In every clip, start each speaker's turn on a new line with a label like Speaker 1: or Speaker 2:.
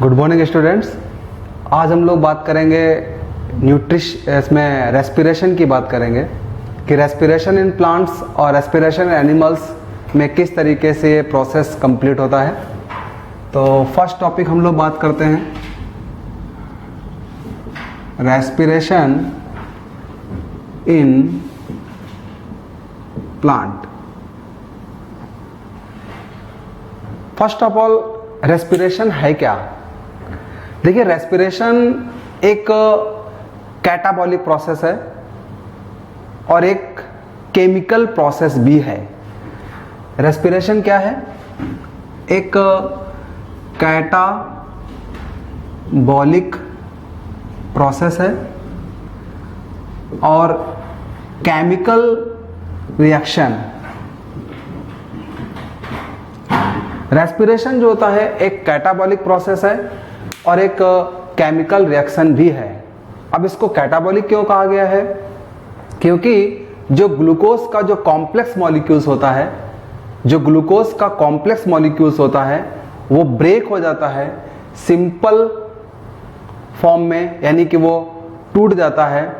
Speaker 1: Good morning students. आज हम लोग बात करेंगे इसमें रेस्पिरेशन की बात करेंगे कि रेस्पिरेशन इन प्लांट्स और रेस्पिरेशन इन एनिमल्स में किस तरीके से ये प्रोसेस कंप्लीट होता है। तो फर्स्ट टॉपिक हम लोग बात करते हैं respiration in plant. First of all respiration है क्या? देखिए, रेस्पिरेशन एक कैटाबॉलिक प्रोसेस है और एक केमिकल प्रोसेस भी है। रेस्पिरेशन क्या है? एक कैटाबॉलिक प्रोसेस है और केमिकल रिएक्शन। रेस्पिरेशन जो होता है एक कैटाबॉलिक प्रोसेस है और एक केमिकल रिएक्शन भी है। अब इसको कैटाबॉलिक क्यों कहा गया है? क्योंकि जो ग्लूकोज का जो कॉम्प्लेक्स मॉलिक्यूल्स होता है, वो ब्रेक हो जाता है सिंपल फॉर्म में, यानी कि वो टूट जाता है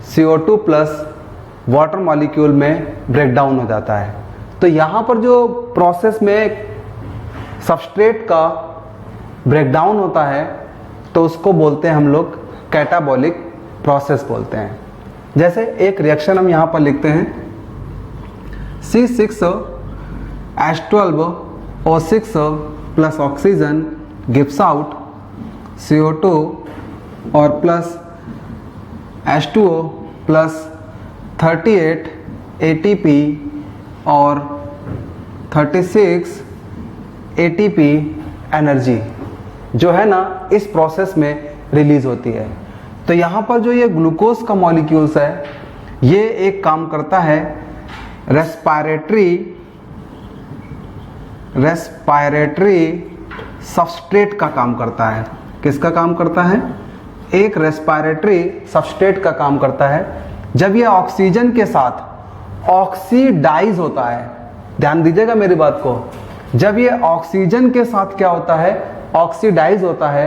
Speaker 1: CO2 प्लस वाटर मॉलिक्यूल में ब्रेक डाउन हो जाता है। तो यहाँ पर जो प्रोसेस में सबस्ट्रेट का ब्रेकडाउन होता है तो उसको बोलते हैं हम लोग कैटाबॉलिक प्रोसेस बोलते हैं। जैसे एक रिएक्शन हम यहाँ पर लिखते हैं C6H12O6 plus oxygen gives out CO2 और प्लस H2O प्लस 38 ATP और 36 ATP एनर्जी जो है ना इस प्रोसेस में रिलीज होती है। तो यहाँ पर जो ये ग्लूकोज का मॉलिक्यूल्स है ये एक काम करता है रेस्पिरेटरी सबस्ट्रेट का काम करता है। किसका काम करता है? एक रेस्पिरेटरी सबस्ट्रेट का काम करता है। जब ये ऑक्सीजन के साथ ऑक्सीडाइज होता है, ध्यान दीजिएगा मेरी बात को, जब ये ऑक्सीजन के साथ क्या होता है, ऑक्सीडाइज होता है,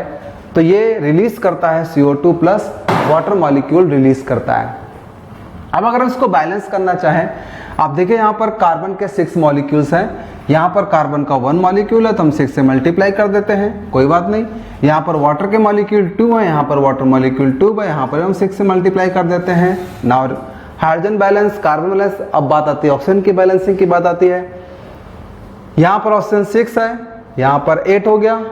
Speaker 1: तो ये रिलीज करता है CO2 plus water molecule release करता है। अब अगर इसको बैलेंस करना चाहें, आप देखिए यहाँ पर कार्बन के 6 मॉलिक्यूल्स हैं, यहाँ पर कार्बन का 1 मॉलिक्यूल है तो हम 6 से मल्टीप्लाई कर देते हैं, कोई बात नहीं। यहाँ पर वाटर के मॉलिक्यूल 2 है, यहाँ पर वाटर मॉलिक्यूल 2 है, यहाँ पर हम 6 से मल्टीप्लाई कर देते हैं। Now hydrogen balance, carbon balance, अब बात आती है ऑक्सीजन की बैलेंसिंग की बात आती है। यहाँ पर ऑक्सीजन 6 है, यहाँ पर 8 हो गया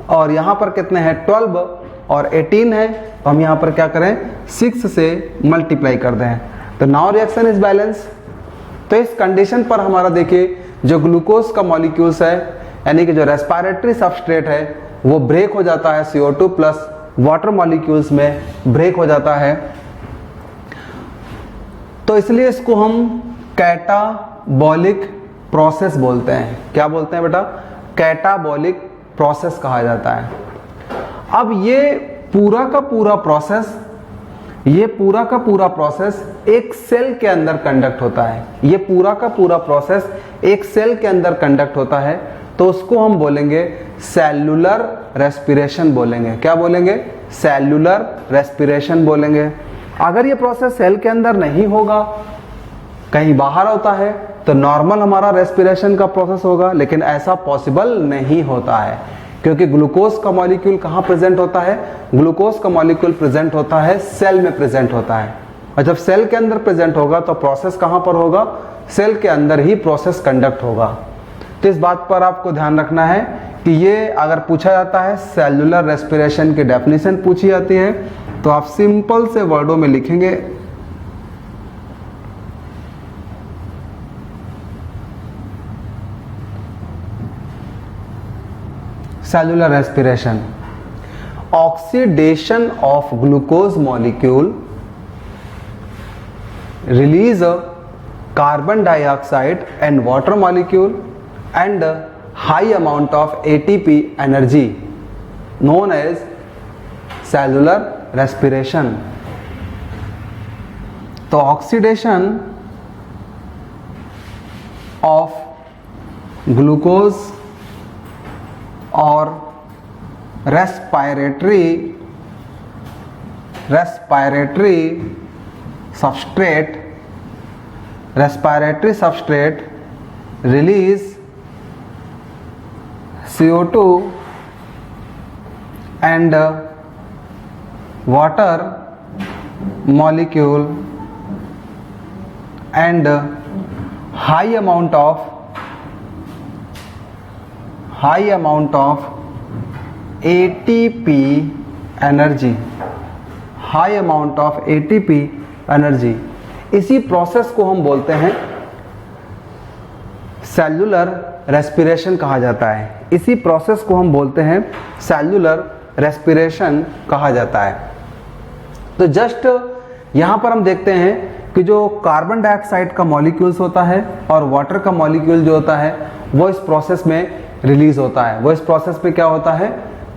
Speaker 1: और यहाँ पर कितने हैं 12 और 18 है, तो हम यहाँ पर क्या करें 6 से मल्टीप्लाई कर दें, तो नाउ रिएक्शन इज बैलेंस। तो इस कंडीशन पर हमारा देखिए जो ग्लूकोज का मॉलिक्यूल्स है यानी कि जो रेस्पिरेटरी सबस्ट्रेट है वो ब्रेक हो जाता है CO2 प्लस वाटर मॉलिक्यूल्स में ब्रेक हो जाता है। तो इसलिए इसको हम कैटाबॉलिक प्रोसेस बोलते हैं। क्या बोलते हैं बेटा? कैटाबॉलिक प्रोसेस कहा जाता है। अब ये पूरा का पूरा प्रोसेस एक सेल के अंदर कंडक्ट होता है। ये पूरा का पूरा प्रोसेस एक सेल के अंदर कंडक्ट होता है, तो उसको हम बोलेंगे सेल्यूलर रेस्पिरेशन बोलेंगे। क्या बोलेंगे? सेल्यूलर रेस्पिरेशन बोलेंगे। अगर ये प्रोसेस सेल के अंदर नहीं होगा, कहीं बाहर होता है, तो नॉर्मल हमारा रेस्पिरेशन का प्रोसेस होगा, लेकिन ऐसा पॉसिबल नहीं होता है क्योंकि ग्लूकोज का मॉलिक्यूल कहाँ प्रेजेंट होता है? ग्लूकोज का मॉलिक्यूल प्रेजेंट होता है सेल में प्रेजेंट होता है, और जब सेल के अंदर प्रेजेंट होगा तो प्रोसेस कहाँ पर होगा? सेल के अंदर ही प्रोसेस कंडक्ट होगा। तो इस बात पर आपको ध्यान रखना है कि ये अगर पूछा जाता है सेल्यूलर रेस्पिरेशन की डेफिनेशन पूछी जाती है तो आप सिंपल से वर्डों में लिखेंगे cellular respiration, oxidation of glucose molecule release carbon dioxide and water molecule and high amount of ATP energy known as cellular respiration। तो ऑक्सीडेशन ऑफ ग्लूकोज और respiratory substrate release CO2 and water molecule and high amount of ATP energy, high amount of ATP energy. इसी process को हम बोलते हैं cellular respiration कहा जाता है। इसी प्रोसेस को हम बोलते हैं सेल्युलर रेस्पिरेशन कहा जाता है। तो जस्ट यहाँ पर हम देखते हैं कि जो कार्बन डाइऑक्साइड का मॉलिक्यूल्स होता है और वाटर का मॉलिक्यूल जो होता है वो इस प्रोसेस में रिलीज होता है, वो इस प्रोसेस में क्या होता है,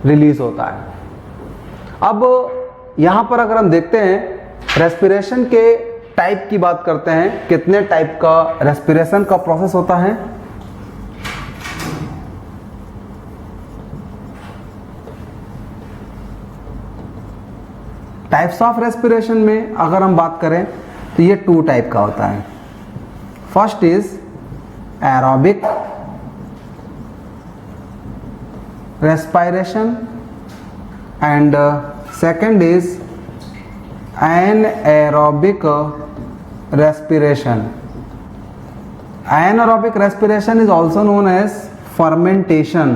Speaker 1: रिलीज होता है। अब यहाँ पर अगर हम देखते हैं रेस्पिरेशन के टाइप की बात करते हैं, कितने टाइप का रेस्पिरेशन का प्रोसेस होता है। टाइप्स ऑफ रेस्पिरेशन में अगर हम बात करें तो ये 2 टाइप का होता है। First is aerobic respiration and second is anaerobic respiration. Anaerobic respiration is also known as fermentation.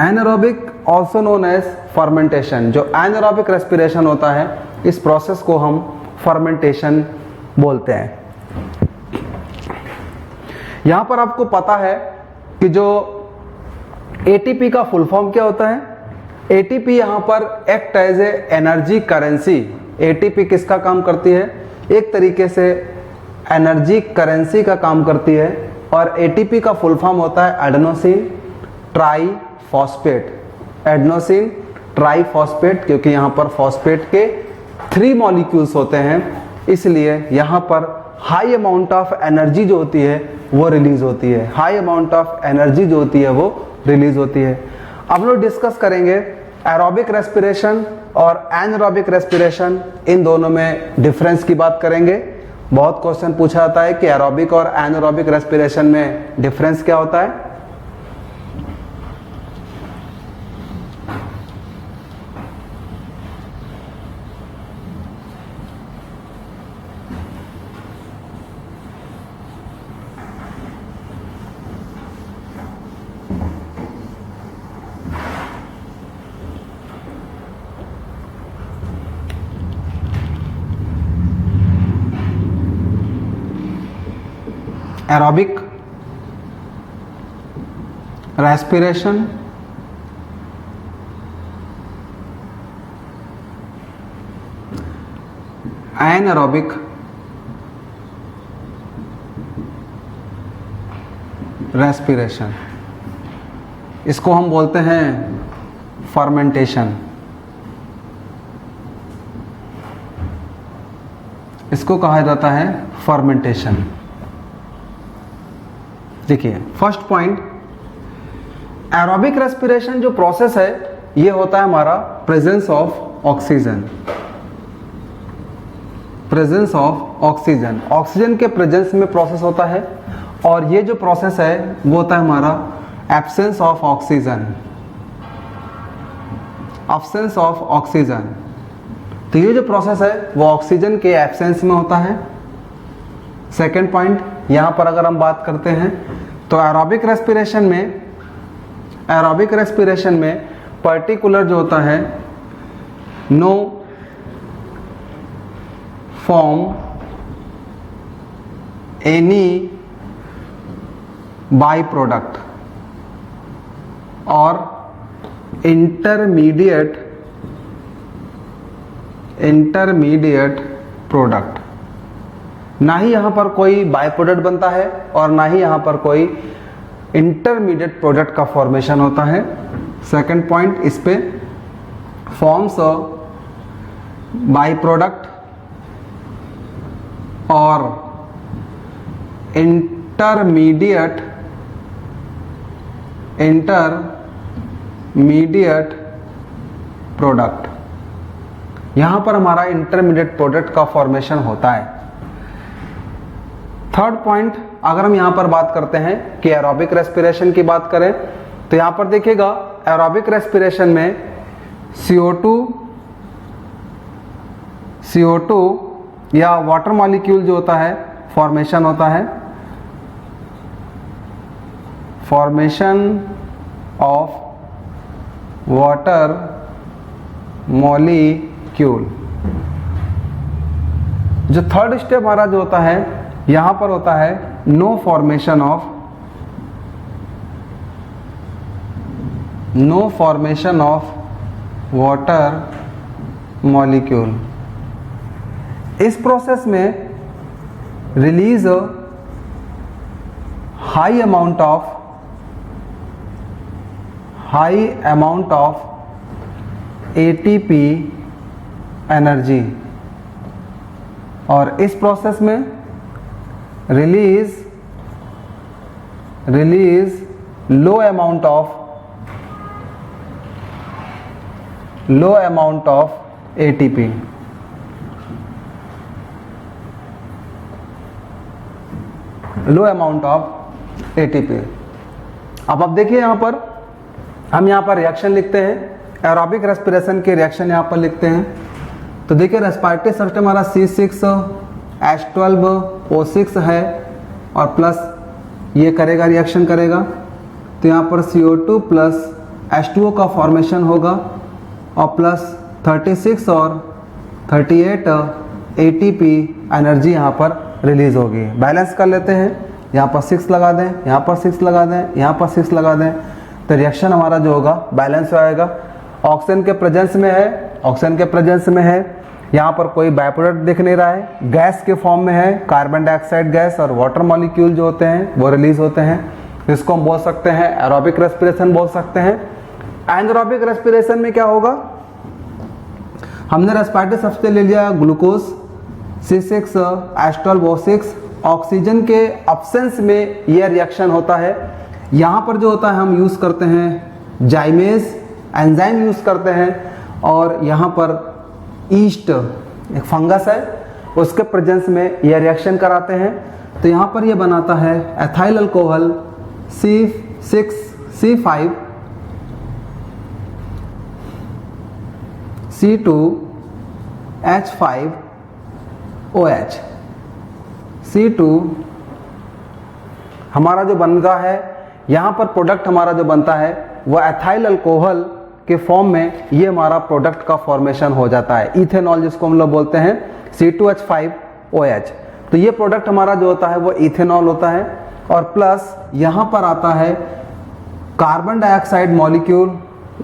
Speaker 1: Anaerobic also known as fermentation. जो anaerobic respiration होता है इस प्रोसेस को हम fermentation बोलते हैं। यहां पर आपको पता है कि जो ATP का फुल फॉर्म क्या होता है। ATP यहाँ पर act as a energy currency. ATP किसका काम करती है, एक तरीके से एनर्जी करेंसी का काम करती है। और ATP का फुल फॉर्म होता है एडेनोसिन ट्राइफॉस्फेट। एडेनोसिन ट्राइफॉस्फेट, क्योंकि यहाँ पर फॉस्फेट के 3 मॉलिक्यूल्स होते हैं, इसलिए यहाँ पर हाई अमाउंट ऑफ एनर्जी जो होती है वो रिलीज होती है। हाई अमाउंट ऑफ एनर्जी जो होती है वो रिलीज होती है। अब लोग डिस्कस करेंगे एरोबिक रेस्पिरेशन और एनारोबिक रेस्पिरेशन, इन दोनों में डिफरेंस की बात करेंगे। बहुत क्वेश्चन पूछा जाता है कि एरोबिक और एनारोबिक रेस्पिरेशन में डिफरेंस क्या होता है। एरोबिक रेस्पिरेशन एनारोबिक रेस्पिरेशन, इसको हम बोलते हैं फर्मेंटेशन। इसको कहा जाता है फर्मेंटेशन। देखिए फर्स्ट पॉइंट, एरोबिक रेस्पिरेशन जो प्रोसेस है ये होता है हमारा presence of oxygen. Presence of oxygen, oxygen के प्रेजेंस में प्रोसेस होता है। और ये जो प्रोसेस है वो होता है हमारा absence of oxygen. Absence of oxygen, तो ये जो प्रोसेस है वो ऑक्सीजन के एब्सेंस में होता है। सेकेंड पॉइंट, यहाँ पर अगर हम बात करते हैं तो एरोबिक रेस्पिरेशन में पर्टिकुलर जो होता है no form any by product और इंटरमीडिएट प्रोडक्ट। ना ही यहाँ पर कोई बाय प्रोडक्ट बनता है और ना ही यहाँ पर कोई इंटरमीडिएट प्रोडक्ट का फॉर्मेशन होता है। सेकंड पॉइंट, इस पे फॉर्म्स बाय प्रोडक्ट और इंटरमीडिएट इंटरमीडिएट प्रोडक्ट, यहां पर हमारा इंटरमीडिएट प्रोडक्ट का फॉर्मेशन होता है। थर्ड पॉइंट, अगर हम यहां पर बात करते हैं कि एरोबिक रेस्पिरेशन की बात करें तो यहां पर देखिएगा एरोबिक रेस्पिरेशन में CO2 या वाटर मॉलिक्यूल जो होता है फॉर्मेशन होता है, फॉर्मेशन ऑफ वाटर मॉलिक्यूल। जो थर्ड स्टेप हमारा जो होता है यहां पर होता है no formation of water molecule. इस प्रोसेस में release high amount of ATP energy, और इस प्रोसेस में release low amount of ATP। Low amount of ATP। अब देखिए यहां पर हम यहां पर रिएक्शन लिखते हैं, एरोबिक रेस्पिरेशन के रिएक्शन यहां पर लिखते हैं। तो देखिए रेस्पिरेटरी सिस्टम हमारा C6H12O6 है और प्लस ये करेगा, रिएक्शन करेगा, तो यहाँ पर CO2 प्लस H2O का फॉर्मेशन होगा और प्लस 36 और 38 ATP एनर्जी यहाँ पर रिलीज होगी। बैलेंस कर लेते हैं, यहाँ पर 6 लगा दें, यहाँ पर 6 लगा दें, यहाँ पर 6 लगा दें, तो रिएक्शन हमारा जो होगा बैलेंस हो आएगा। ऑक्सीजन के प्रेजेंस में है, यहाँ पर कोई बाय प्रोडक्ट दिख नहीं रहा है, गैस के फॉर्म में है, कार्बन डाइऑक्साइड गैस और वाटर मॉलिक्यूल जो होते हैं वो रिलीज होते हैं। इसको हम बोल सकते हैं एरोबिक रेस्पिरेशन बोल सकते हैं। एनारोबिक रेस्पिरेशन में क्या होगा, हमने रेस्पिरेटरी सब्सटेंस ले लिया ग्लूकोज C6H12O6, ऑक्सीजन के अब्सेंस में यह रिएक्शन होता है। यहाँ पर जो होता है हम यूज करते हैं जाइमेज एंजाइम यूज करते हैं, और यहाँ पर ईस्ट एक फंगस है उसके प्रेजेंस में यह रिएक्शन कराते हैं। तो यहाँ पर यह बनाता है एथाइल अल्कोहल C6C5H5OH। C2 हमारा जो बनता है, यहाँ पर प्रोडक्ट हमारा जो बनता है वह एथाइल अल्कोहल के फॉर्म में ये हमारा प्रोडक्ट का फॉर्मेशन हो जाता है, इथेनॉल जिसको हम लोग बोलते हैं C2H5OH। तो ये प्रोडक्ट हमारा जो होता है वो इथेनॉल होता है, और प्लस यहाँ पर आता है कार्बन डाइऑक्साइड मॉलिक्यूल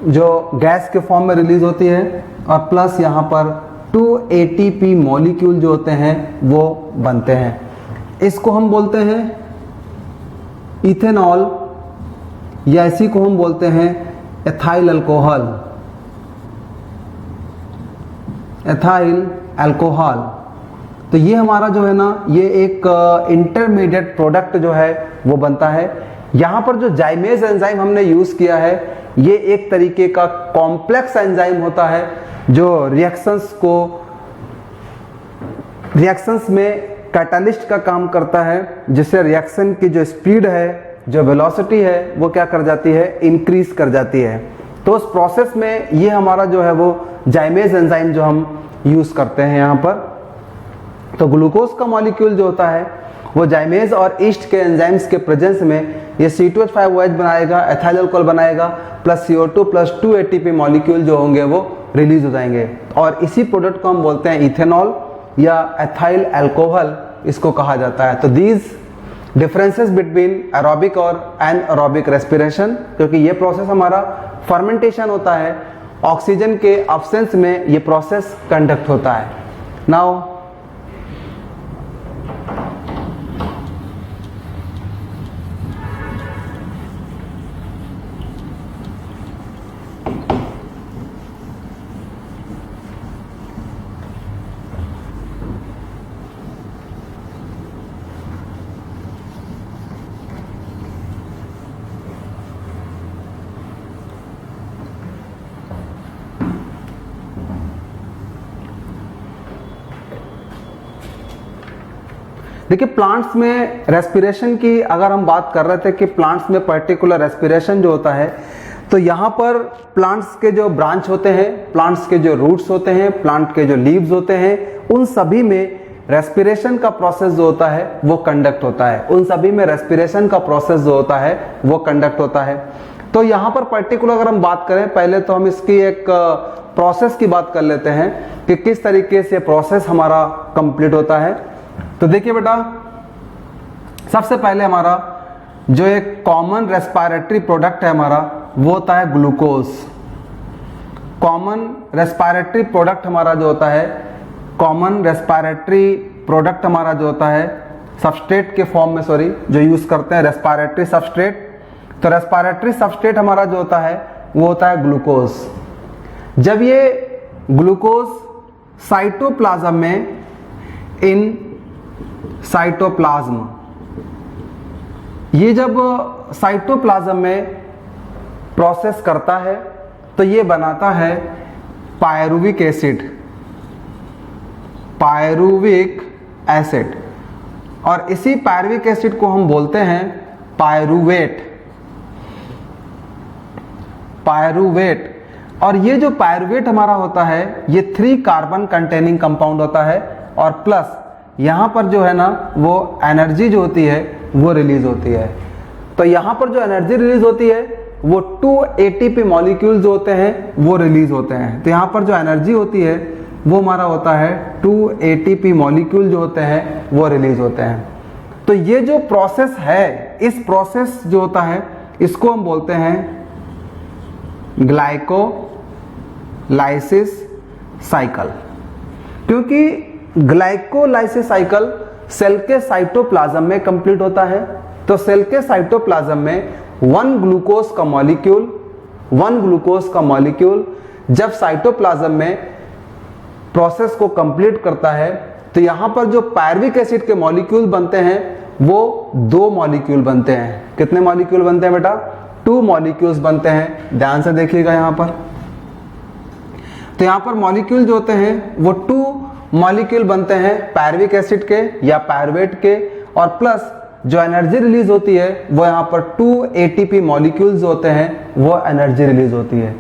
Speaker 1: जो गैस के फॉर्म में रिलीज होती है, और प्लस यहाँ पर 2 ATP मॉलिक्यूल जो होते हैं वो बनते हैं। इसको हम बोलते हैं इथेनॉल, या इसी को हम बोलते हैं एथाइल अल्कोहल। तो ये हमारा जो है ना, ये एक इंटरमीडिएट प्रोडक्ट जो है वो बनता है। यहाँ पर जो जाइमेज एंजाइम हमने यूज किया है, ये एक तरीके का कॉम्प्लेक्स एंजाइम होता है जो रिएक्शंस में कैटालिस्ट का काम करता है, जिससे रिएक्शन की जो स्पीड है, जो वेलोसिटी है, वो क्या कर जाती है, इंक्रीज कर जाती है। तो उस प्रोसेस में ये हमारा जो है वो जाइमेज एंजाइम जो हम यूज करते हैं यहाँ पर। तो ग्लूकोज का मॉलिक्यूल जो होता है वो जाइमेज और ईस्ट के एंजाइम्स के प्रेजेंस में ये C2H5OH बनाएगा, एथाइल अल्कोहल बनाएगा, plus CO2 plus 2 ATP molecule जो होंगे वो रिलीज हो जाएंगे, और इसी प्रोडक्ट को हम बोलते हैं इथेनॉल या एथाइल अल्कोहल इसको कहा जाता है। तो दीज डिफरेंसेस बिटवीन एरोबिक और एनारोबिक रेस्पिरेशन, क्योंकि ये प्रोसेस हमारा फर्मेंटेशन होता है, ऑक्सीजन के अब्सेंस में ये प्रोसेस कंडक्ट होता है। नाउ देखिए प्लांट्स में रेस्पिरेशन की अगर हम बात कर रहे थे कि प्लांट्स में पर्टिकुलर रेस्पिरेशन जो होता है, तो यहाँ पर प्लांट्स के जो ब्रांच होते हैं, प्लांट्स के जो रूट्स होते हैं, प्लांट के जो लीव्स होते हैं, उन सभी में रेस्पिरेशन का प्रोसेस जो होता है वो कंडक्ट होता है। उन सभी में रेस्पिरेशन का प्रोसेस जो होता है वो कंडक्ट होता है। तो यहाँ पर पर्टिकुलर अगर हम बात करें, पहले तो हम इसकी एक प्रोसेस की बात कर लेते हैं कि किस तरीके से प्रोसेस हमारा कंप्लीट होता है। तो देखिए बेटा, सबसे पहले हमारा जो एक कॉमन रेस्पिरेटरी प्रोडक्ट है हमारा, वो होता है ग्लूकोज। कॉमन रेस्पिरेटरी प्रोडक्ट हमारा जो होता है, कॉमन रेस्पिरेटरी प्रोडक्ट हमारा जो होता है सबस्ट्रेट के फॉर्म में, सॉरी, जो यूज करते हैं रेस्पिरेटरी सबस्ट्रेट, तो रेस्पिरेटरी सबस्ट्रेट हमारा जो होता है वो होता है ग्लूकोज। जब ये ग्लूकोज साइटोप्लाज्म में, इन साइटोप्लाज्म, ये जब साइटोप्लाज्म में प्रोसेस करता है तो ये बनाता है पायरुविक एसिड, पायरुविक एसिड, और इसी पायरुविक एसिड को हम बोलते हैं पायरुवेट, पायरुवेट। और ये जो पायरुवेट हमारा होता है ये 3 कार्बन कंटेनिंग कंपाउंड होता है, और प्लस यहाँ पर जो है ना वो एनर्जी जो होती है वो रिलीज होती है। तो यहाँ पर जो एनर्जी रिलीज होती है वो 2 ATP मॉलिक्यूल जो होते हैं वो रिलीज होते हैं। तो यहाँ पर जो एनर्जी होती है वो हमारा होता है 2 ATP मॉलिक्यूल जो होते हैं वो रिलीज होते हैं। तो ये जो प्रोसेस है, इस प्रोसेस जो होता है इसको हम बोलते हैं ग्लाइकोलाइसिस साइकिल, क्योंकि ग्लाइकोलाइसिस साइकिल सेल के साइटोप्लाज्म में कंप्लीट होता है। तो सेल के साइटोप्लाज्म में 1 ग्लूकोज का मॉलिक्यूल जब साइटोप्लाज्म में प्रोसेस को कंप्लीट करता है तो यहां पर जो पायरुविक एसिड के मॉलिक्यूल बनते हैं वो 2 मॉलिक्यूल बनते हैं। कितने मॉलिक्यूल बनते हैं बेटा? 2 मॉलिक्यूल्स बनते हैं। ध्यान से देखिएगा यहां पर, तो यहां पर मॉलिक्यूल जो होते हैं वो 2 मॉलिक्यूल बनते हैं पायरुविक एसिड के या पायरुवेट के, और प्लस जो एनर्जी रिलीज होती है वो यहाँ पर 2 ATP मॉलिक्यूल्स होते हैं, वो एनर्जी रिलीज होती है।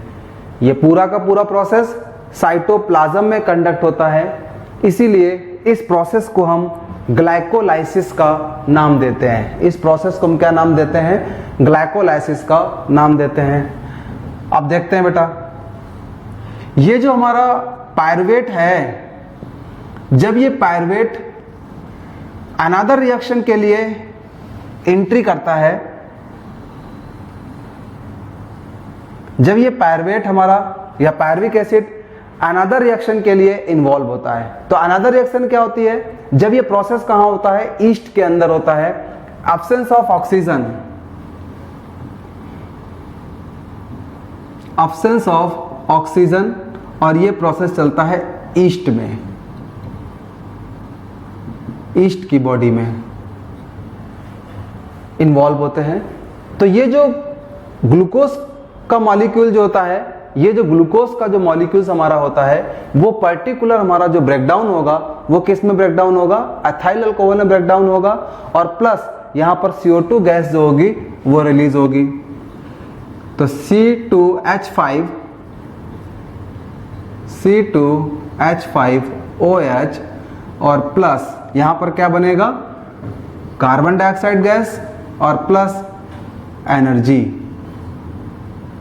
Speaker 1: ये पूरा का पूरा प्रोसेस साइटोप्लाज्म में कंडक्ट होता है, इसीलिए इस प्रोसेस को हम ग्लाइकोलाइसिस का नाम देते हैं। इस प्रोसेस को हम क्या नाम देते हैं? ग्लाइकोलाइसिस का नाम देते हैं। अब देखते हैं बेटा, ये जो हमारा पायरुवेट है, जब ये पायरुवेट अनदर रिएक्शन के लिए एंट्री करता है, जब ये पायरुवेट हमारा या पायरुविक एसिड अनदर रिएक्शन के लिए इन्वॉल्व होता है, तो अनदर रिएक्शन क्या होती है? जब ये प्रोसेस कहां होता है? ईस्ट के अंदर होता है। Absence of oxygen, absence of oxygen, और ये प्रोसेस चलता है ईस्ट में, ईस्ट की बॉडी में इन्वॉल्व होते हैं। तो ये जो ग्लूकोज का मॉलिक्यूल जो होता है, ये जो ग्लूकोज का जो मॉलिक्यूल्स हमारा होता है वो पर्टिकुलर हमारा जो ब्रेकडाउन होगा वो किस में ब्रेकडाउन होगा? एथाइल अल्कोहल में ब्रेकडाउन होगा, और प्लस यहां पर CO2 गैस जो होगी वो रिलीज होगी। तो C2H5OH, और प्लस यहां पर क्या बनेगा? कार्बन डाइऑक्साइड गैस और प्लस एनर्जी,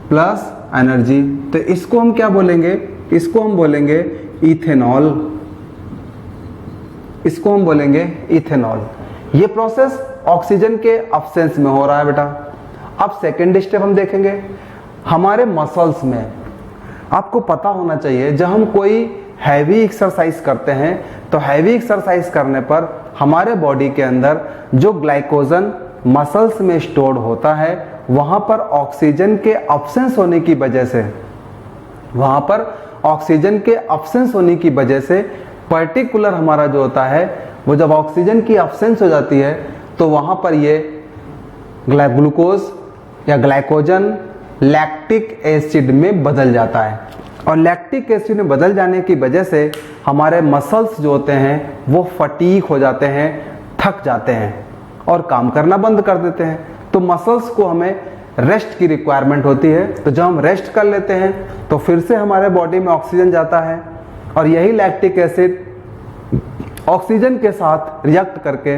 Speaker 1: प्लस एनर्जी। तो इसको हम क्या बोलेंगे? इसको हम बोलेंगे इथेनॉल, इसको हम बोलेंगे इथेनॉल। ये प्रोसेस ऑक्सीजन के अब्सेंस में हो रहा है बेटा। अब सेकेंड स्टेप हम देखेंगे हमारे मसल्स में। आपको पता होना चाहिए जब हम कोई हैवी एक्सरसाइज करते हैं तो हैवी एक्सरसाइज करने पर हमारे बॉडी के अंदर जो ग्लाइकोजन मसल्स में स्टोर्ड होता है, वहां पर ऑक्सीजन के अब्सेंस होने की वजह से, वहां पर ऑक्सीजन के अब्सेंस होने की वजह से पर्टिकुलर हमारा जो होता है वो जब ऑक्सीजन की अब्सेंस हो जाती है तो वहां पर ये ग्लूकोज या ग्लाइकोजन लैक्टिक एसिड में बदल जाता है, और लैक्टिक एसिड में बदल जाने की वजह से हमारे मसल्स जो होते हैं वो फटीग हो जाते हैं, थक जाते हैं और काम करना बंद कर देते हैं। तो मसल्स को हमें रेस्ट की रिक्वायरमेंट होती है, तो जब हम रेस्ट कर लेते हैं तो फिर से हमारे बॉडी में ऑक्सीजन जाता है और यही लैक्टिक एसिड ऑक्सीजन के साथ रिएक्ट करके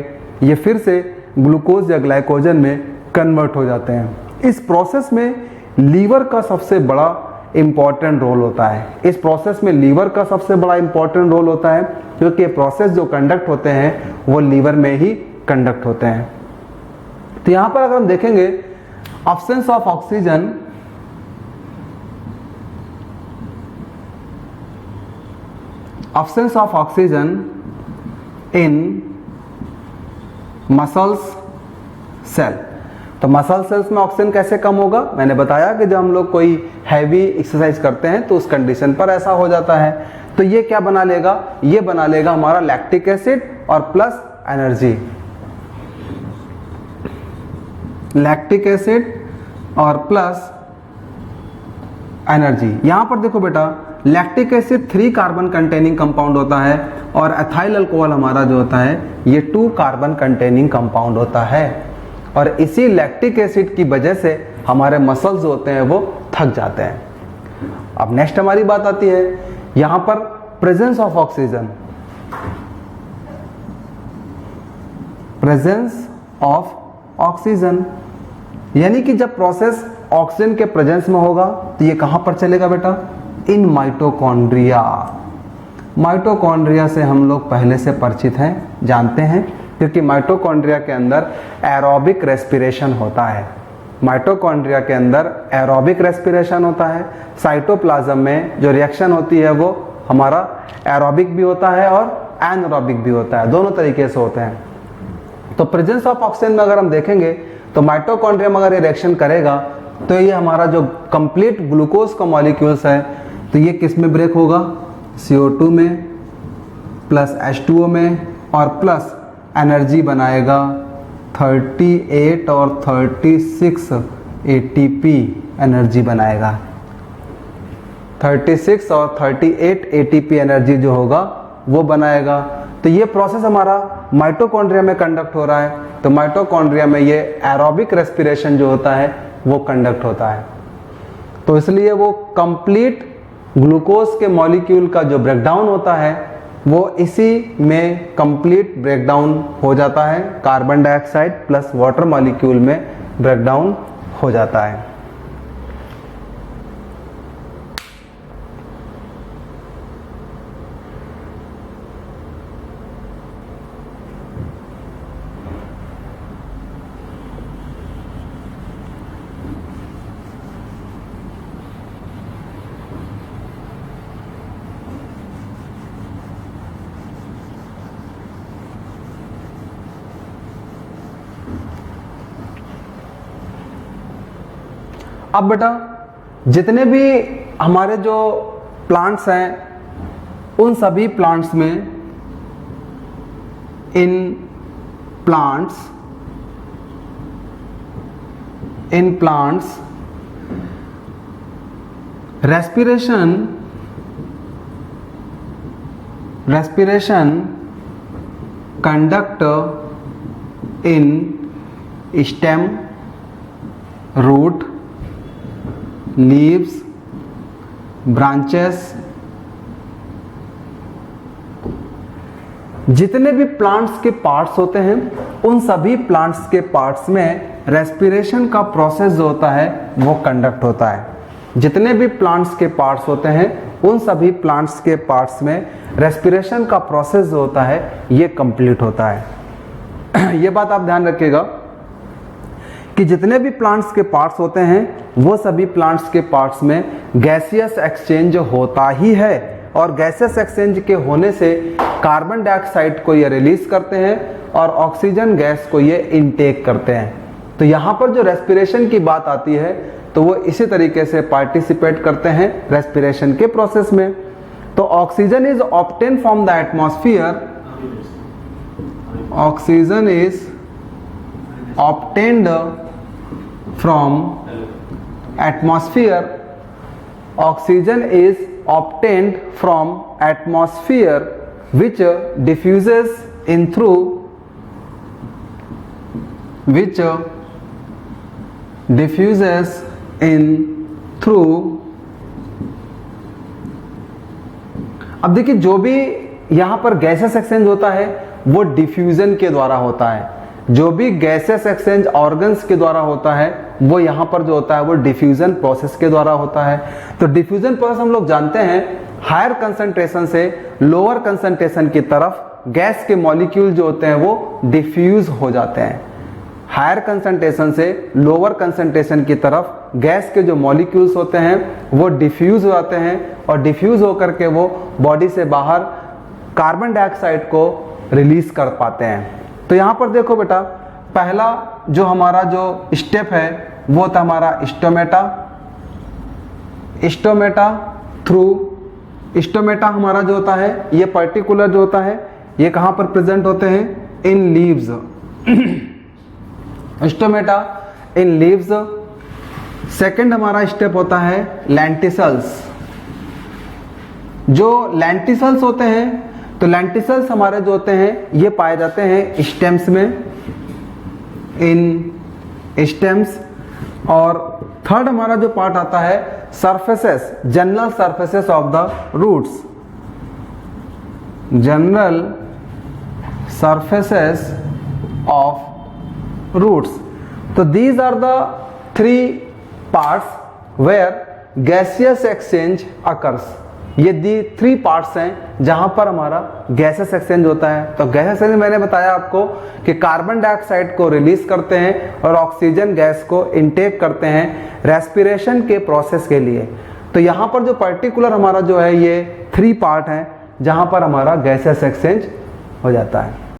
Speaker 1: ये फिर से ग्लूकोज या ग्लाइकोजन में कन्वर्ट हो जाते हैं। इस प्रोसेस में लीवर का सबसे बड़ा इंपॉर्टेंट रोल होता है। इस प्रोसेस में लीवर का सबसे बड़ा इंपॉर्टेंट रोल होता है, क्योंकि ये प्रोसेस जो कंडक्ट होते हैं वो लीवर में ही कंडक्ट होते हैं। तो यहां पर अगर हम देखेंगे absence of oxygen in muscles cell. तो मसल सेल्स में ऑक्सीजन कैसे कम होगा? मैंने बताया कि जब हम लोग कोई हैवी एक्सरसाइज करते हैं तो उस कंडीशन पर ऐसा हो जाता है। तो ये क्या बना लेगा? ये बना लेगा हमारा लैक्टिक एसिड और प्लस एनर्जी। लैक्टिक एसिड और प्लस एनर्जी। यहां पर देखो बेटा, lactic acid 3 carbon containing compound होता है और एथाइल अल्कोहल हमारा जो होता है ये 2 कार्बन कंटेनिंग कंपाउंड होता है। और इसी लैक्टिक एसिड की वजह से हमारे मसल्स जो होते हैं वो थक जाते हैं। अब नेक्स्ट हमारी बात आती है यहां पर presence of oxygen. Presence of oxygen यानी कि जब प्रोसेस ऑक्सीजन के प्रेजेंस में होगा तो ये कहां पर चलेगा बेटा? In mitochondria. माइटोकॉन्ड्रिया से हम लोग पहले से परिचित हैं, जानते हैं, क्योंकि माइटोकॉन्ड्रिया के अंदर एरोबिक रेस्पिरेशन होता है। माइटोकॉन्ड्रिया के अंदर एरोबिक रेस्पिरेशन होता है। साइटोप्लाज्म में जो रिएक्शन होती है वो हमारा एरोबिक भी होता है और एनारोबिक भी होता है, दोनों तरीके से होते हैं। तो प्रेजेंस ऑफ ऑक्सीजन में अगर हम देखेंगे तो माइटोकॉन्ड्रिया में अगर ये रिएक्शन करेगा तो ये हमारा जो कंप्लीट ग्लूकोज का मॉलिक्यूल्स है तो ये किस में ब्रेक होगा? CO2 में प्लस H2O में और प्लस एनर्जी बनाएगा 38 और 36 ATP एनर्जी बनाएगा। 36 और 38 ATP एनर्जी जो होगा वो बनाएगा। तो ये प्रोसेस हमारा माइटोकॉन्ड्रिया में कंडक्ट हो रहा है। तो माइटोकॉन्ड्रिया में ये एरोबिक रेस्पिरेशन जो होता है वो कंडक्ट होता है। तो इसलिए वो कंप्लीट ग्लूकोज के मॉलिक्यूल का जो ब्रेकडाउन होता है वो इसी में कंप्लीट ब्रेकडाउन हो जाता है। Carbon dioxide plus water molecule में ब्रेकडाउन हो जाता है। अब बेटा जितने भी हमारे जो प्लांट्स हैं उन सभी प्लांट्स में in plants respiration conduct in stem, root, leaves, branches। जितने भी प्लांट्स के पार्ट्स होते हैं उन सभी प्लांट्स के पार्ट्स में रेस्पिरेशन का प्रोसेस जो होता है वो कंडक्ट होता है। जितने भी प्लांट्स के पार्ट्स होते हैं उन सभी प्लांट्स के पार्ट्स में रेस्पिरेशन का प्रोसेस जो होता है ये कंप्लीट होता है। ये बात आप ध्यान रखिएगा कि जितने भी प्लांट्स के पार्ट्स होते हैं वो सभी प्लांट्स के पार्ट्स में गैसियस एक्सचेंज होता ही है और गैसियस एक्सचेंज के होने से कार्बन डाइऑक्साइड को ये रिलीज करते हैं और ऑक्सीजन गैस को ये इनटेक करते हैं। तो यहाँ पर जो रेस्पिरेशन की बात आती है तो वो इसी तरीके से पार्टिसिपेट करते हैं रेस्पिरेशन के प्रोसेस में। तो oxygen is obtain from the atmosphere, oxygen is obtained from atmosphere, oxygen is obtained from atmosphere which diffuses in through which diffuses in through। अब देखिए जो भी यहाँ पर गैसेस एक्सचेंज होता है वो डिफ्यूजन के द्वारा होता है, जो भी गैसेस एक्सचेंज ऑर्गन्स के द्वारा होता है वो यहाँ पर जो होता है वो डिफ्यूजन प्रोसेस के द्वारा होता है। तो डिफ्यूजन प्रोसेस हम लोग जानते हैं हायर कंसंट्रेशन से लोअर कंसंट्रेशन की तरफ गैस के मॉलिक्यूल जो होते हैं वो डिफ्यूज हो जाते हैं। हायर कंसंट्रेशन से लोअर कंसंट्रेशन की तरफ गैस के जो मॉलिक्यूल्स होते हैं वो डिफ्यूज हो जाते हैं और डिफ्यूज होकर के वो बॉडी से बाहर कार्बन डाइऑक्साइड को रिलीज कर पाते हैं। तो यहाँ पर देखो बेटा, पहला जो हमारा जो स्टेप है वो होता है हमारा स्टोमेटा। स्टोमेटा थ्रू स्टोमेटा हमारा जो होता है ये पर्टिकुलर जो होता है ये कहाँ पर प्रेजेंट होते हैं? In leaves. Stomata in leaves. Second हमारा स्टेप होता है लेंटिसल्स। जो लेंटिसल्स होते हैं तो लेंटिसल्स हमारे जो होते हैं ये पाए जाते हैं स्टेम्स में, इन स्टेम्स। और थर्ड हमारा जो पार्ट आता है surfaces, general surfaces of the roots. General surfaces of roots. तो these are the three parts where gaseous exchange occurs. ये दी थ्री पार्ट्स हैं जहां पर हमारा गैसेस एक्सचेंज होता है। तो गैस एक्सचेंज मैंने बताया आपको कि कार्बन डाइऑक्साइड को रिलीज करते हैं और ऑक्सीजन गैस को इनटेक करते हैं रेस्पिरेशन के प्रोसेस के लिए। तो यहाँ पर जो पर्टिकुलर हमारा जो है ये थ्री पार्ट है जहां पर हमारा गैसेस एक्सचेंज हो जाता है।